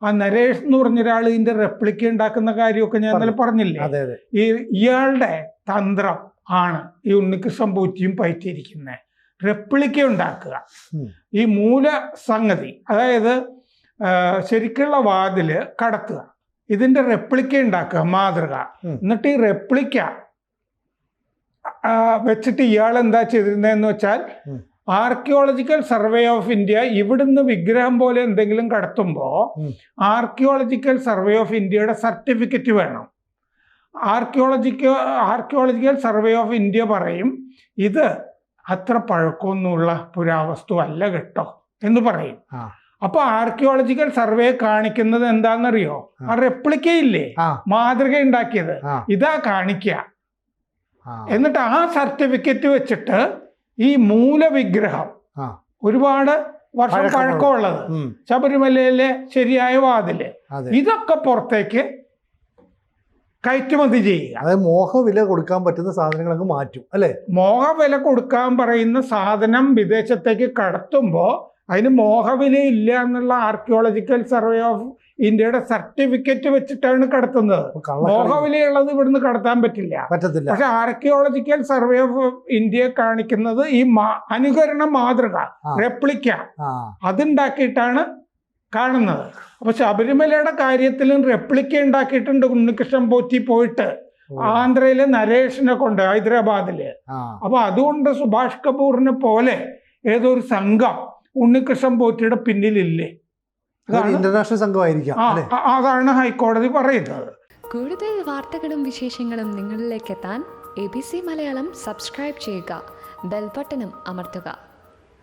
ആ നരേഷ് എന്ന് പറഞ്ഞ ഒരാൾ ഇതിന്റെ റെപ്ലിക്ക ഉണ്ടാക്കുന്ന കാര്യമൊക്കെ ഞാൻ ഇന്നലെ പറഞ്ഞില്ലേ. ഇയാളുടെ തന്ത്രം ആണ് ഈ ഉണ്ണികൃഷ്ണൻ പോറ്റിയും പയറ്റിയിരിക്കുന്നത്. റെപ്ലിക്ക ഉണ്ടാക്കുക, ഈ മൂല സംഗതി, അതായത് ശരിക്കുള്ള വാതില് കടത്തുക, ഇതിന്റെ റെപ്ലിക്ക ഉണ്ടാക്കുക, മാതൃക. എന്നിട്ട് ഈ റെപ്ലിക്ക വെച്ചിട്ട് ഇയാൾ എന്താ ചെയ്തിരുന്നതെന്ന് വെച്ചാൽ, ആർക്കിയോളജിക്കൽ സർവേ ഓഫ് ഇന്ത്യ ഇവിടുന്ന് വിഗ്രഹം പോലെ എന്തെങ്കിലും കടത്തുമ്പോൾ ആർക്കിയോളജിക്കൽ സർവേ ഓഫ് ഇന്ത്യയുടെ സർട്ടിഫിക്കറ്റ് വേണം. ആർക്കിയോളജിക്കൽ സർവേ ഓഫ് ഇന്ത്യ പറയും ഇത് അത്ര പഴക്കമൊന്നുമുള്ള പുരാവസ്തു അല്ല കേട്ടോ എന്ന് പറയും. അപ്പൊ ആർക്കിയോളജിക്കൽ സർവേ കാണിക്കുന്നത് എന്താണെന്നറിയോ? ആ റെപ്ലിക്ക ഇല്ലേ, മാതൃക ഉണ്ടാക്കിയത്, ഇതാ കാണിക്കുക. എന്നിട്ട് ആ സർട്ടിഫിക്കറ്റ് വെച്ചിട്ട് ഈ മൂലവിഗ്രഹം ഒരുപാട് വർഷം പഴക്കമുള്ളത്, ശബരിമലയിലെ ശരിയായ വാതില്, ഇതൊക്കെ പുറത്തേക്ക് കയറ്റുമതി ചെയ്യുക. അതായത് മോഹവില കൊടുക്കാൻ പറ്റുന്ന സാധനങ്ങളൊക്കെ മാറ്റും അല്ലെ. മോഹവില കൊടുക്കാൻ പറയുന്ന സാധനം വിദേശത്തേക്ക് കടത്തുമ്പോൾ അതിന് മോഹവില ഇല്ല എന്നുള്ള ആർക്കിയോളജിക്കൽ സർവേ ഓഫ് ഇന്ത്യയുടെ സർട്ടിഫിക്കറ്റ് വെച്ചിട്ടാണ് കടത്തുന്നത്. മോഹവിലയുള്ളത് ഇവിടുന്ന് കടത്താൻ പറ്റില്ല. പക്ഷെ ആർക്കിയോളജിക്കൽ സർവേ ഓഫ് ഇന്ത്യ കാണിക്കുന്നത് ഈ അനുകരണ മാതൃക, റെപ്ലിക്ക, അതുണ്ടാക്കിയിട്ടാണ് കാണുന്നത്. അപ്പൊ ശബരിമലയുടെ കാര്യത്തിലും റെപ്ലിക്ക ഉണ്ടാക്കിയിട്ടുണ്ട് ഉണ്ണികൃഷ്ണൻ പോറ്റി പോയിട്ട് ആന്ധ്രയിലെ നരേഷിനെ കൊണ്ട് ഹൈദരാബാദില്. അപ്പൊ അതുകൊണ്ട് സുഭാഷ് കപൂറിനെ പോലെ ഏതോ ഒരു സംഘം ഉണ്ണികൃഷ്ണൻ പോറ്റിയുടെ പിന്നിലില്ലേ, ഇന്റർനാഷണൽ സംഘമായിരിക്കാം. അതാണ് ഹൈക്കോടതി പറയുന്നത്. കൂടുതൽ വാർത്തകളും വിശേഷങ്ങളും നിങ്ങളിലേക്ക് എത്താൻ ABC മലയാളം സബ്സ്ക്രൈബ് ചെയ്യുക, ബെൽ ബട്ടണും അമർത്തുക.